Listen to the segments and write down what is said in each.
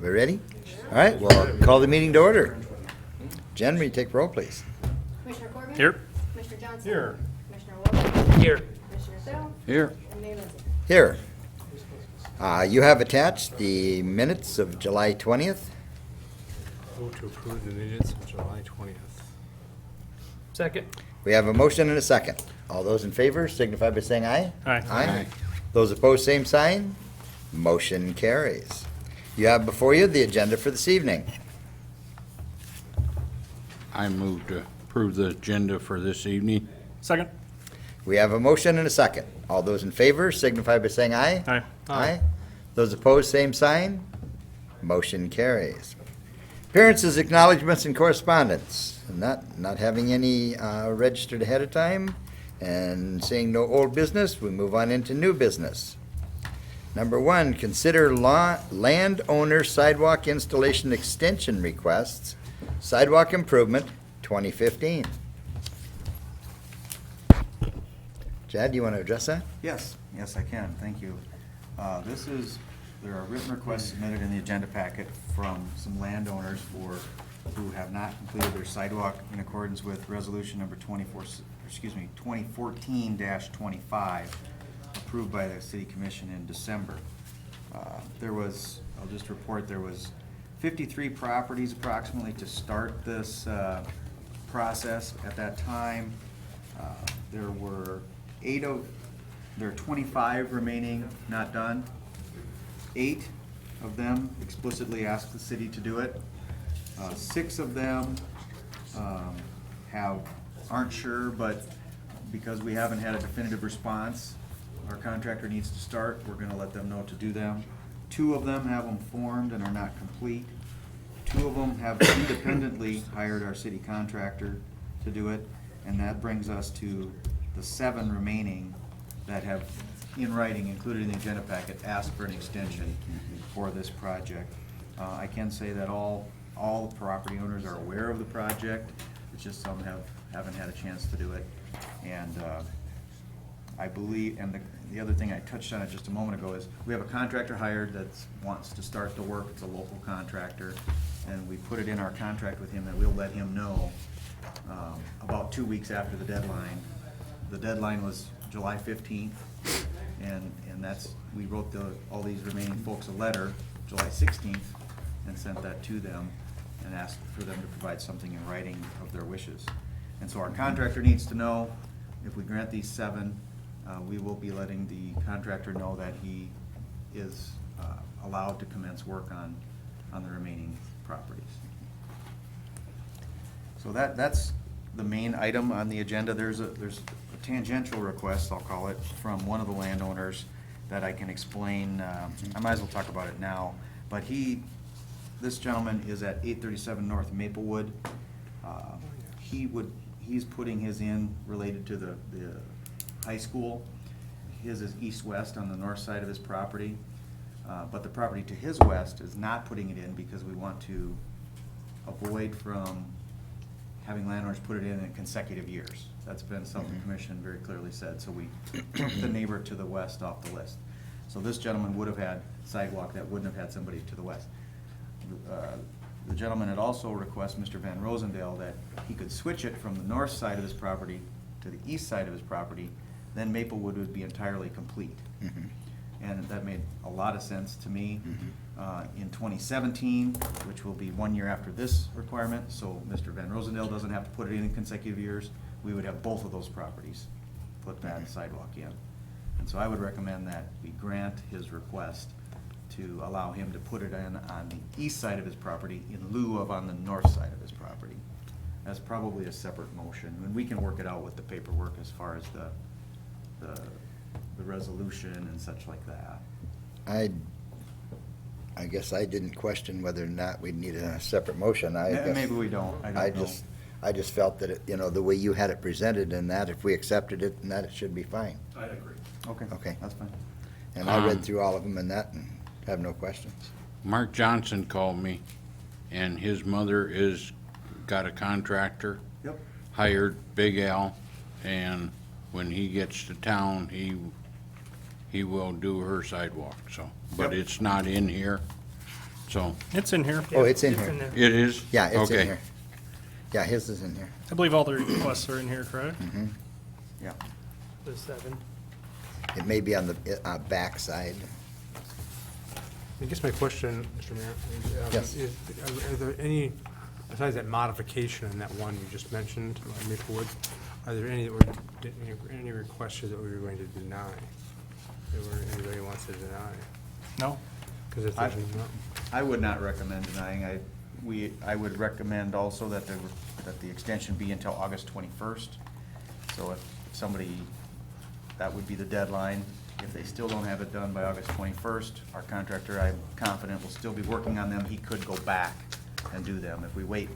We ready? All right, well, call the meeting to order. Jen, will you take roll, please? Commissioner Corbin? Here. Commissioner Johnson? Here. Commissioner Wilson? Here. Commissioner Thill? Here. And Mayor Lindsay. Here. You have attached the minutes of July 20th. Move to approve the minutes of July 20th. Second. We have a motion and a second. All those in favor signify by saying aye. Aye. Aye. Those opposed, same sign. Motion carries. You have before you the agenda for this evening. I move to approve the agenda for this evening. Second. We have a motion and a second. All those in favor signify by saying aye. Aye. Aye. Those opposed, same sign. Motion carries. Appearances, acknowledgements, and correspondence. Not having any registered ahead of time, and seeing no old business, we move on into new business. Number one, consider landowner sidewalk installation extension requests, sidewalk improvement 2015. Chad, do you want to address that? Yes, I can, thank you. There are written requests submitted in the agenda packet from some landowners who have not completed their sidewalk in accordance with resolution number 2014-25, approved by the city commission in December. I'll just report, there was 53 properties approximately to start this process at that time. There are 25 remaining not done. 8 of them explicitly asked the city to do it. 6 of them aren't sure, but because we haven't had a definitive response, our contractor needs to start, we're gonna let them know to do them. 2 of them have them formed and are not complete. 2 of them have independently hired our city contractor to do it, and that brings us to the 7 remaining that have, in writing, included in the agenda packet, asked for an extension for this project. I can say that all property owners are aware of the project, it's just some haven't had a chance to do it. And I believe, and the other thing I touched on it just a moment ago is, we have a contractor hired that wants to start the work, it's a local contractor, and we put it in our contract with him that we'll let him know about 2 weeks after the deadline. The deadline was July 15th, and we wrote all these remaining folks a letter, July 16th, and sent that to them, and asked for them to provide something in writing of their wishes. And so our contractor needs to know, if we grant these 7, we will be letting the contractor know that he is allowed to commence work on the remaining properties. So that's the main item on the agenda. There's a tangential request, I'll call it, from one of the landowners that I can explain. I might as well talk about it now. But this gentleman is at 837 North Maplewood. He's putting his in related to the high school. His is east-west on the north side of his property. But the property to his west is not putting it in because we want to avoid from having landowners put it in consecutive years. That's been something the commission very clearly said, so we took the neighbor to the west off the list. So this gentleman would have had sidewalk that wouldn't have had somebody to the west. The gentleman had also requested, Mr. Van Rosendale, that he could switch it from the north side of his property to the east side of his property, then Maplewood would be entirely complete. And that made a lot of sense to me. In 2017, which will be 1 year after this requirement, so Mr. Van Rosendale doesn't have to put it in consecutive years, we would have both of those properties put that sidewalk in. And so I would recommend that we grant his request to allow him to put it in on the east side of his property in lieu of on the north side of his property. That's probably a separate motion, and we can work it out with the paperwork as far as the resolution and such like that. I guess I didn't question whether or not we'd need a separate motion. I guess Maybe we don't, I don't know. I just felt that, the way you had it presented and that, if we accepted it, and that it should be fine. I agree. Okay. That's fine. And I read through all of them and that, and have no questions. Mark Johnson called me, and his mother got a contractor, Yep. hired Big Al, and when he gets to town, he will do her sidewalk, so. But Yep. it's not in here, So, It's in here. Oh, it's in It's here. in there. it is? Yeah, it's in Okay. here. Yeah, his is in here. I believe all the requests are in here, correct? Yeah. The 7. It may be on the back side. I guess my question, Mr. Mayor, Yes. is, are there any, besides that modification in that one you just mentioned, Maple Woods, are there any that were, any requests that we were going to deny? That were, anybody wants to deny? No? Because if I- there's no, I would not recommend denying. I would recommend also that the extension be until August 21st. So if somebody, that would be the deadline. If they still don't have it done by August 21st, our contractor, I'm confident, will still be working on them. He could go back and do them. If we wait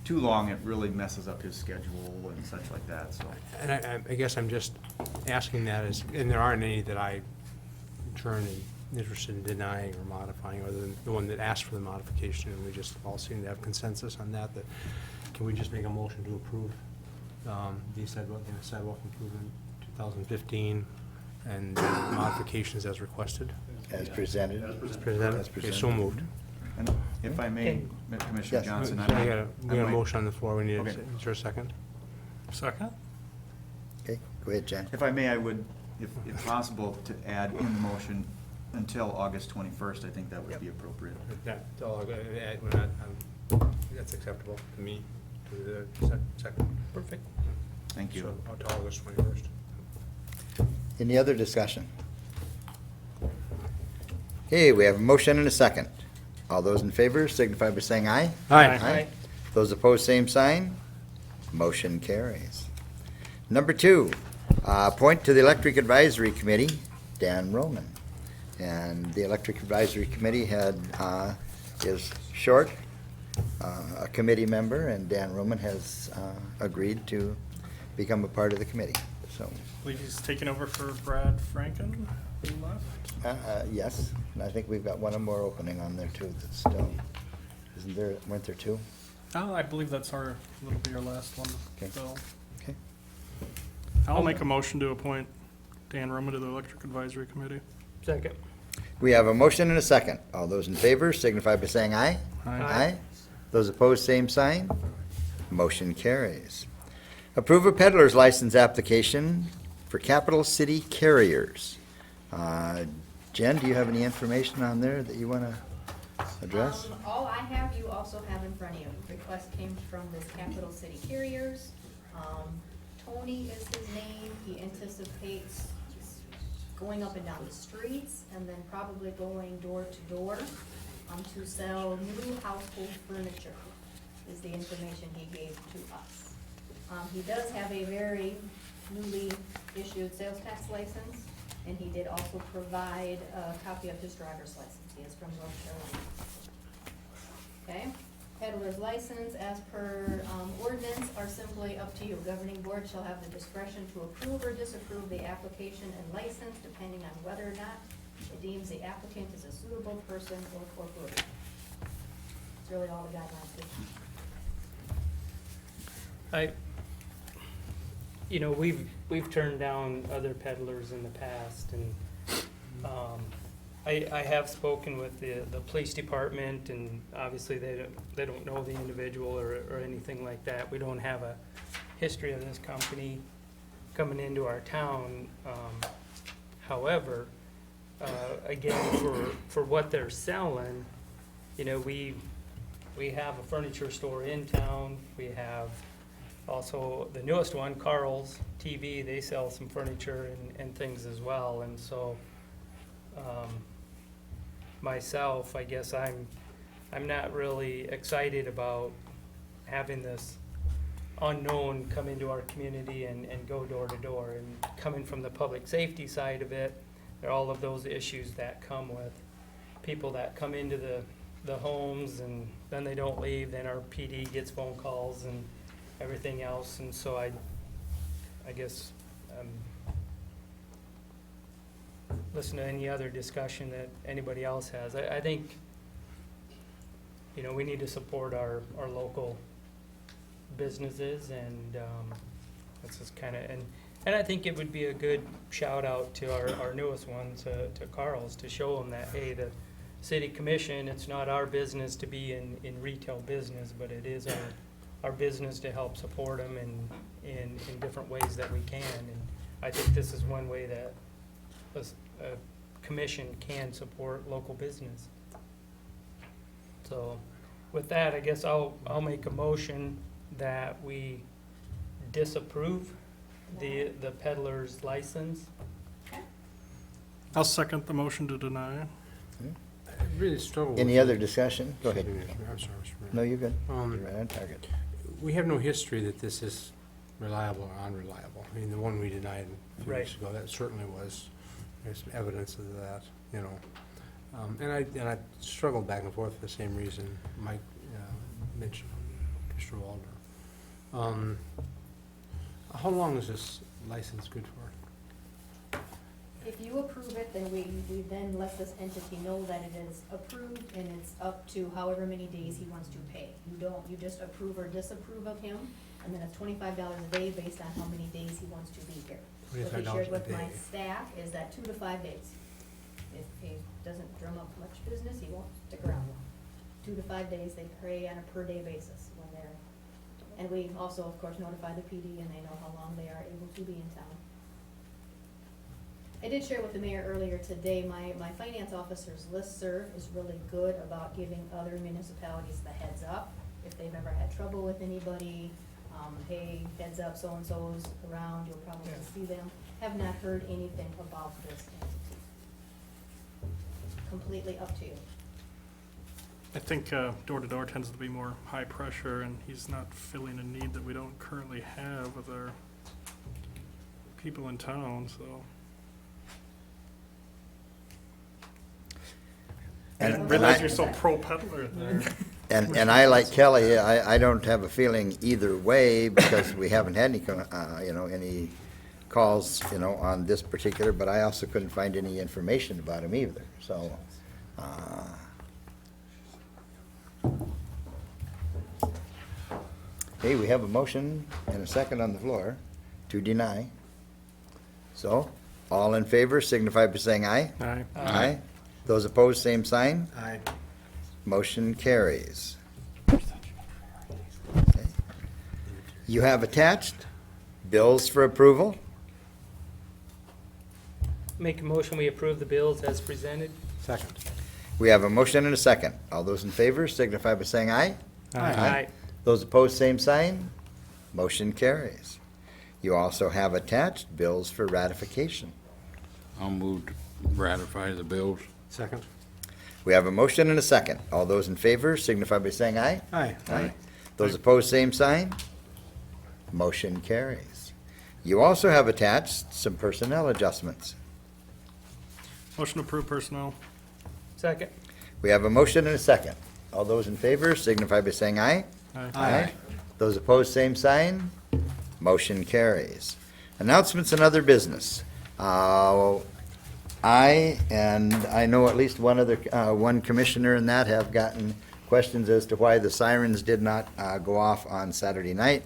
too long, it really messes up his schedule and such like that, so. and I guess I'm just asking that as, and there aren't any that I turn interested in denying or modifying, other than the one that asked for the modification, and we just all seem to have consensus on that, that, can we just make a motion to approve, the sidewalk improvement 2015 and modifications as requested? As presented. As presented? As Okay, so moved. And if I may, Commissioner Yes. Johnson, So we got a might- motion on the floor, we need, Okay. is there a second? Second? Okay, go ahead, Jen. If I may, I would, if possible, to add in the motion until August 21st. I think that would be appropriate. That's all, we're not, that's acceptable to me, to the second. Perfect. Thank you. So, to August 21st. Any other discussion? Okay, we have a motion and a second. All those in favor signify by saying aye. Aye. Those opposed, same sign. Motion carries. Number 2, appoint to the Electric Advisory Committee, Dan Roman. And the Electric Advisory Committee is short, a committee member, and Dan Roman has agreed to become a part of the committee, so. I believe he's taking over for Brad Franken, who left. Yes, and I think we've got one more opening on there too that's still, isn't there, weren't there 2? I believe that'll be our last one, Okay. so. Okay. I'll make a motion to appoint Dan Roman to the Electric Advisory Committee. Second. We have a motion and a second. All those in favor signify by saying aye. Aye. Those opposed, same sign. Motion carries. Approve a peddler's license application for Capital City Carriers. Jen, do you have any information on there that you want to address? All I have, you also have in front of you. Request came from this Capital City Carriers. Tony is his name. He anticipates going up and down the streets and then probably going door to door to sell new household furniture, is the information he gave to us. He does have a very newly issued sales tax license, and he did also provide a copy of his driver's license. He is from North Carolina. Okay, peddler's license, as per ordinance, are simply up to you. Governing board shall have the discretion to approve or disapprove the application and license, depending on whether or not it deems the applicant is a suitable person or corporation. That's really all the guidelines do. We've turned down other peddlers in the past, and I have spoken with the police department, and obviously they don't know the individual or anything like that. We don't have a history of this company coming into our town. However, again, for what they're selling, we have a furniture store in town. We have also the newest one, Carl's TV. They sell some furniture and things as well. And so, myself, I guess I'm not really excited about having this unknown come into our community and go door to door. And coming from the public safety side of it, there are all of those issues that come with people that come into the homes and then they don't leave. Then our PD gets phone calls and everything else. And so I guess listen to any other discussion that anybody else has. I think we need to support our local businesses, and that's just kind of and I think it would be a good shout out to our newest one, to Carl's, to show them that, hey, the city commission, it's not our business to be in retail business, but it is our business to help support them in different ways that we can. And I think this is one way that a commission can support local business. So with that, I guess I'll make a motion that we disapprove the peddler's license. I'll second the motion to deny. I really struggle with. Any other discussion? Go ahead. Excuse me, I'm sorry, Mr. Mayor. No, you're good. Um, You're right on target. We have no history that this is reliable or unreliable. I mean, the one we denied a few weeks ago, that certainly was, there's some evidence of that, you know. And I struggled back and forth for the same reason Mike mentioned, Mr. Waldner. How long is this license good for? If you approve it, then we then let this entity know that it is approved, and it's up to however many days he wants to pay. You just approve or disapprove of him, and then it's $25 a day based on how many days he wants to be here. What he $25 shared a with my day. staff is that 2 to 5 days. If he doesn't drum up much business, he won't stick around. 2 to 5 days, they pay on a per day basis when they're, and we also, of course, notify the PD, and they know how long they are able to be in town. I did share with the mayor earlier today, my finance officer's listserv is really good about giving other municipalities the heads up. If they've ever had trouble with anybody, hey, heads up, so-and-so's around, you'll probably see them. Have not heard anything about this entity. Completely up to you. I think door-to-door tends to be more high pressure, and he's not filling a need that we don't currently have with our people in town, so. And Realize I- you're so pro-peddler there. And I, like Kelly, I don't have a feeling either way, because we haven't had any calls, on this particular, but I also couldn't find any information about him either, so. Okay, we have a motion and a second on the floor to deny. So, all in favor signify by saying aye. Aye. Aye. Those opposed, same sign. Aye. Motion carries. Okay. You have attached bills for approval. Make a motion, we approve the bills as presented. Second. We have a motion and a second. All those in favor signify by saying aye. Aye. Those opposed, same sign. Motion carries. You also have attached bills for ratification. I'll move to ratify the bills. Second. We have a motion and a second. All those in favor signify by saying aye. Aye. Those opposed, same sign. Motion carries. You also have attached some personnel adjustments. Motion to approve personnel. Second. We have a motion and a second. All those in favor signify by saying aye. Aye. Those opposed, same sign. Motion carries. Announcements and other business. I know at least one commissioner in that have gotten questions as to why the sirens did not go off on Saturday night.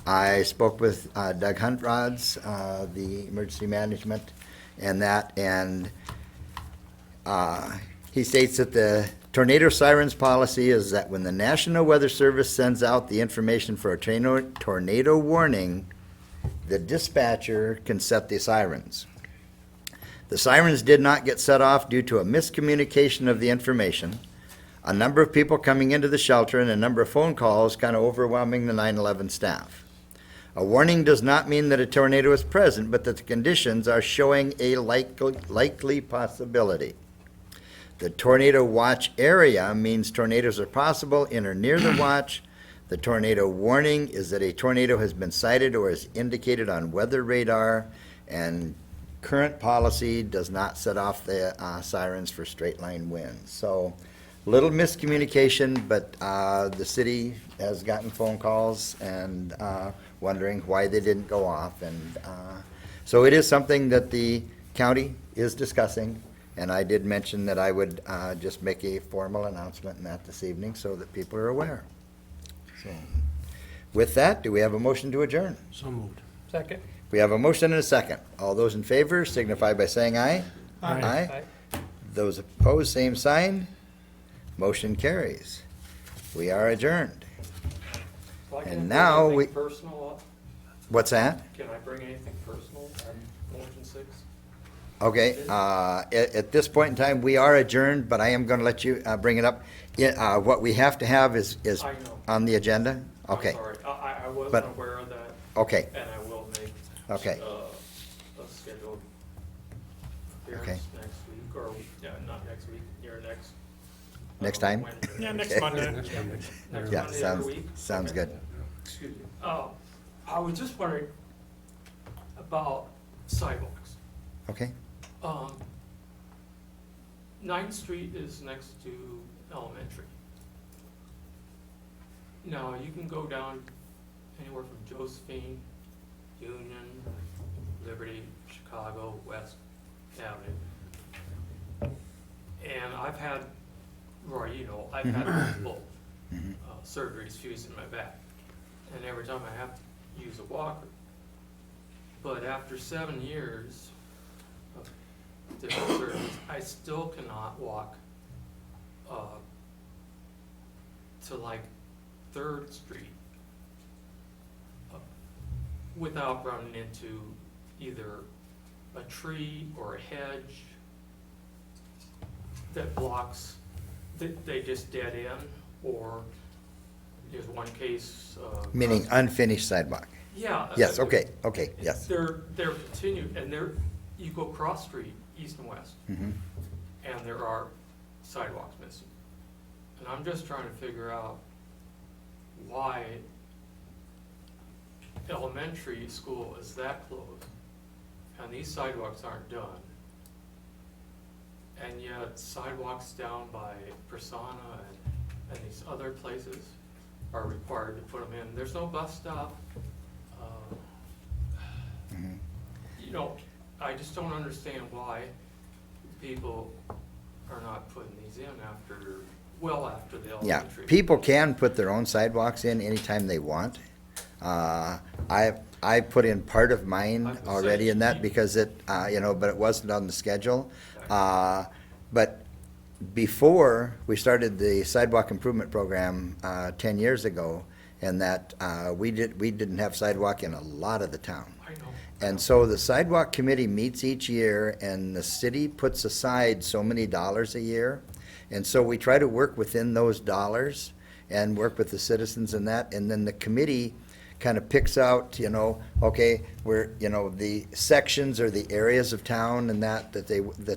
I spoke with Doug Huntrods, the emergency management, and he states that the tornado sirens policy is that when the National Weather Service sends out the information for a tornado warning, the dispatcher can set the sirens. The sirens did not get set off due to a miscommunication of the information, a number of people coming into the shelter, and a number of phone calls kind of overwhelming the 911 staff. A warning does not mean that a tornado is present, but that the conditions are showing a likely possibility. The tornado watch area means tornadoes are possible in or near the watch. The tornado warning is that a tornado has been sighted or is indicated on weather radar, and current policy does not set off the sirens for straight line winds. So, little miscommunication, but the city has gotten phone calls and wondering why they didn't go off. And so it is something that the county is discussing, and I did mention that I would just make a formal announcement in that this evening so that people are aware. So, with that, do we have a motion to adjourn? So moved. Second. We have a motion and a second. All those in favor signify by saying aye. Aye. Aye. Those opposed, same sign. Motion carries. We are adjourned. Well, I can't And bring now anything we- Personal up? What's that? Can I bring anything personal on motion 6? Okay, at this point in time, we are adjourned, but I am gonna let you, bring it up. What we have to have is I know. on the agenda? Okay, I'm sorry, I wasn't But- aware of that, okay, and I will make Okay. a scheduled Okay. appearance next week, or, yeah, not next week, your next. Next time? Wednesday. Yeah, next Okay. Monday. Next Monday. Next yeah, Monday every sounds, week? sounds Okay. good. Excuse me. I was just wondering about sidewalks. Okay, 9th Street is next to elementary. Now, you can go down anywhere from Josephine, Union, Liberty, Chicago, West Avenue. And I've had, Roy, you know, I've had multiple Mhm. surgeries fused in my back. And every time I have to use a walker. But after 7 years of different surgeries, I still cannot walk to like 3rd Street without running into either a tree or a hedge that blocks, they just dead end, or there's one case. meaning unfinished sidewalk. Yeah. Yes, okay, okay, yes. They're continued, and you go cross street, east and west, Mhm. and there are sidewalks missing. And I'm just trying to figure out why elementary school is that close, and these sidewalks aren't done. And yet sidewalks down by Persona and these other places are required to put them in. There's no bus stop. Mhm. You know, I just don't understand why people are not putting these in after the Yeah, elementary. people can put their own sidewalks in anytime they want. I put in part of mine I was gonna already say, in that you- because it, but it wasn't on the schedule. But before we started the sidewalk improvement program 10 years ago, and that we didn't have sidewalk in a lot of the town. I know. And so the sidewalk committee meets each year, and the city puts aside so many dollars a year. And so we try to work within those dollars and work with the citizens in that. And then the committee kind of picks out, okay, the sections or the areas of town and that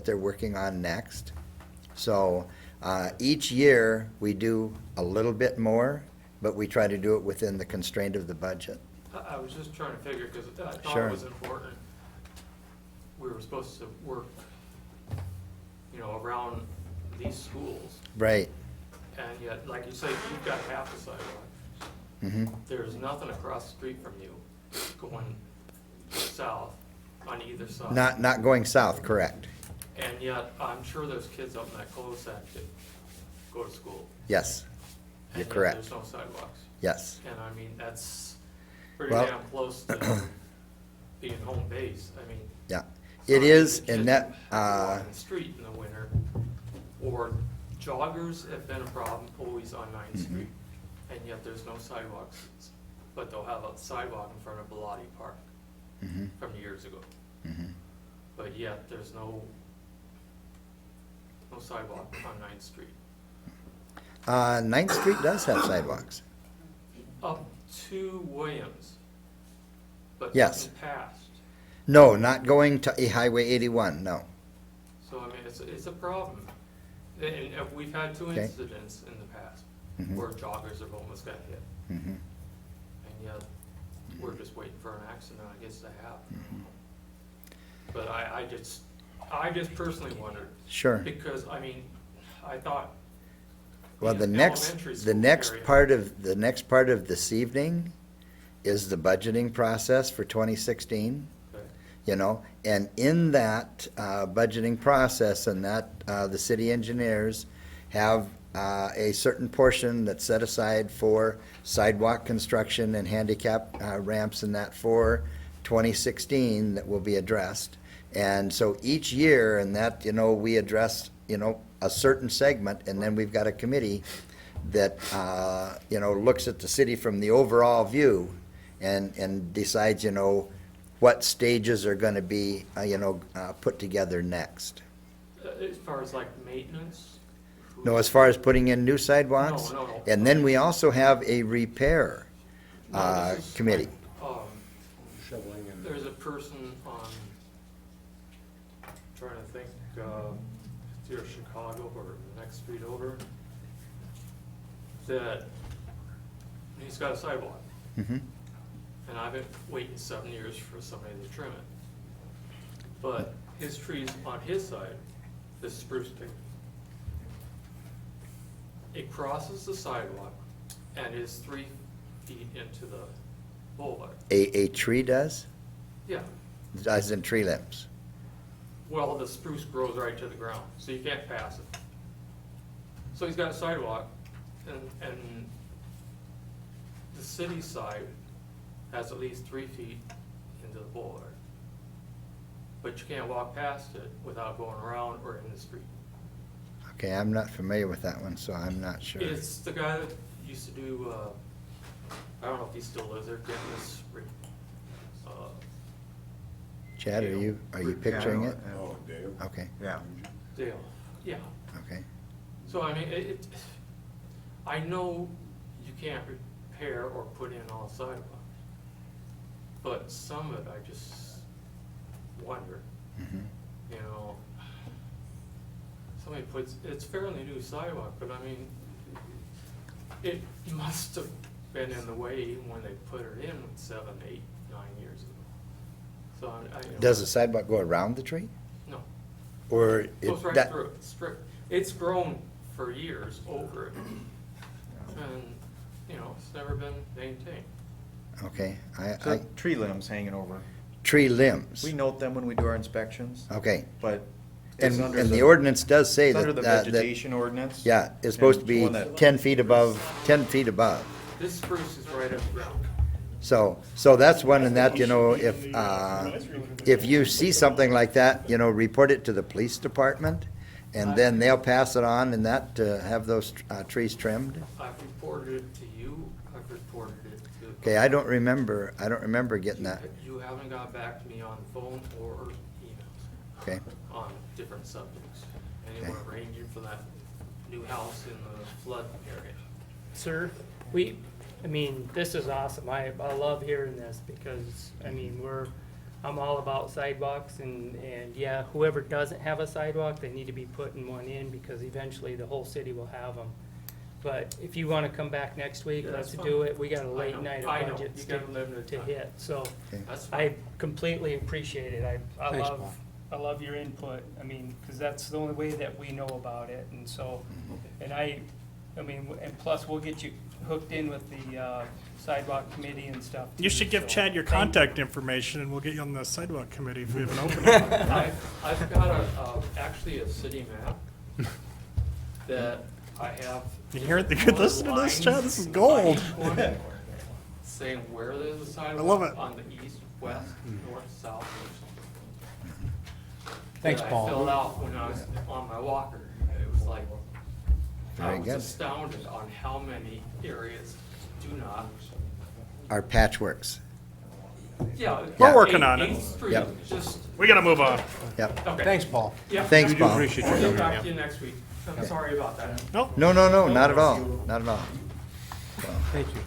they're working on next. So each year, we do a little bit more, but we try to do it within the constraint of the budget. I was just trying to figure, because I thought Sure. it was important. We were supposed to work, around these schools, Right. and yet, like you say, you've got half the sidewalk. Mhm. There's nothing across the street from you going south on either side. Not going south, correct. And yet, I'm sure there's kids up in that cul-de-sac that go to school. Yes, and you're yet correct. There's no sidewalks. Yes. And I mean, that's pretty Well- damn close to being home base. I mean. Yeah. it's not It is, even and kids that, have to walk in the street in the winter. Or joggers have been a problem always on 9th Mhm. Street, and yet there's no sidewalks. But they'll have a sidewalk in front of Bellotti Park Mhm. from years ago. Mhm. But yet, there's no sidewalk on 9th Street. 9th Street does have sidewalks. Up to Williams, but Yes. nothing past. No, not going to Highway 81, no. So, I mean, it's a problem. And we've had 2 Okay. incidents in the past Mhm. where joggers have almost got hit. Mhm. And yet, we're just waiting for an accident, I guess, to happen. Mm-hmm. But I just personally wondered, Sure. because, I mean, I thought. Well, in the elementary school next area- part of this evening is the budgeting process for 2016. Okay. And in that budgeting process and that, the city engineers have a certain portion that's set aside for sidewalk construction and handicap ramps and that for 2016 that will be addressed. And so each year, and that, we address a certain segment, and then we've got a committee that, looks at the city from the overall view and decides, what stages are gonna be, put together next. As far as like maintenance? No, as far as putting in new sidewalks? No. And then we also have a repair, No, this is committee. like, Shoveling and. there's a person on, trying to think, it's either Chicago or the next street over, that he's got a sidewalk. Mhm. And I've been waiting 7 years for somebody to trim it. But his trees on his side, this spruce tree, it crosses the sidewalk and is 3 feet into the boulevard. A tree does, Yeah, as in tree limbs. well, the spruce grows right to the ground, so you can't pass it. So he's got a sidewalk, and the city side has at least 3 feet into the boulevard. But you can't walk past it without going around or in the street. Okay, I'm not familiar with that one, so I'm not sure. It's the guy that used to do, I don't know if he still lives there, Dennis, Chad, are you picturing it? Oh, Dave. Okay, Yeah. Dale, yeah. okay. So, I mean, I know you can't repair or put in all sidewalk, but some of it, I just wonder, Mhm. Somebody puts, it's fairly new sidewalk, but I mean, it must have been in the way when they put it in 7, 8, 9 years ago. So, Does the sidewalk go around the tree? No. Or It goes it, right that, through it. It's grown for years over it. And, it's never been maintained. okay, So tree limbs hanging over. tree limbs. We note them when we do our inspections, Okay, but and, it's under and the ordinance does say it's that. under the that- vegetation ordinance. Yeah, it's supposed to And be one that- 10 feet above, 10 feet above. This spruce is right at the ground. So that's one, and that, if you see something like that, report it to the police department, and then they'll pass it on and that, to have those trees trimmed. I've reported it to you, I've reported it to. Okay, I don't remember getting that, You haven't got back to me on the phone or emails okay? on different subjects. Anywhere ranging from that new house in the flood area. Sir, this is awesome. I love hearing this because, I'm all about sidewalks and yeah, whoever doesn't have a sidewalk, they need to be putting one in because eventually the whole city will have them. But if you wanna come back next week, Yeah, let's that's do fine. it. We got a I late know, night I of know. budgets You got a limited to time. hit, so Okay. That's fine. I completely appreciate it. I Thanks, love, Paul. I love your input. Cause that's the only way that we know about it and so, and and plus we'll get you hooked in with the sidewalk committee and stuff. You should give So, Chad your thank- contact information and we'll get you on the sidewalk committee if we have an opening. I've got actually a city map that I have. You hear it? You listen to this, Chad? This is gold. Saying where there's a sidewalk. I love it. On the east, west, north, south. Thanks, that Paul. I filled out when I was on my walker. It was like, I Very was good. astounded on how many areas do not. Our patchworks, Yeah. We're working on it. 8th Street, Yep. just, We gotta move on. yep. okay. Thanks, Paul. Yeah. Thanks, We do Paul. appreciate I'll your get back time. to you next week. I'm sorry about that. Nope. No, not at all, not at all. Thank you.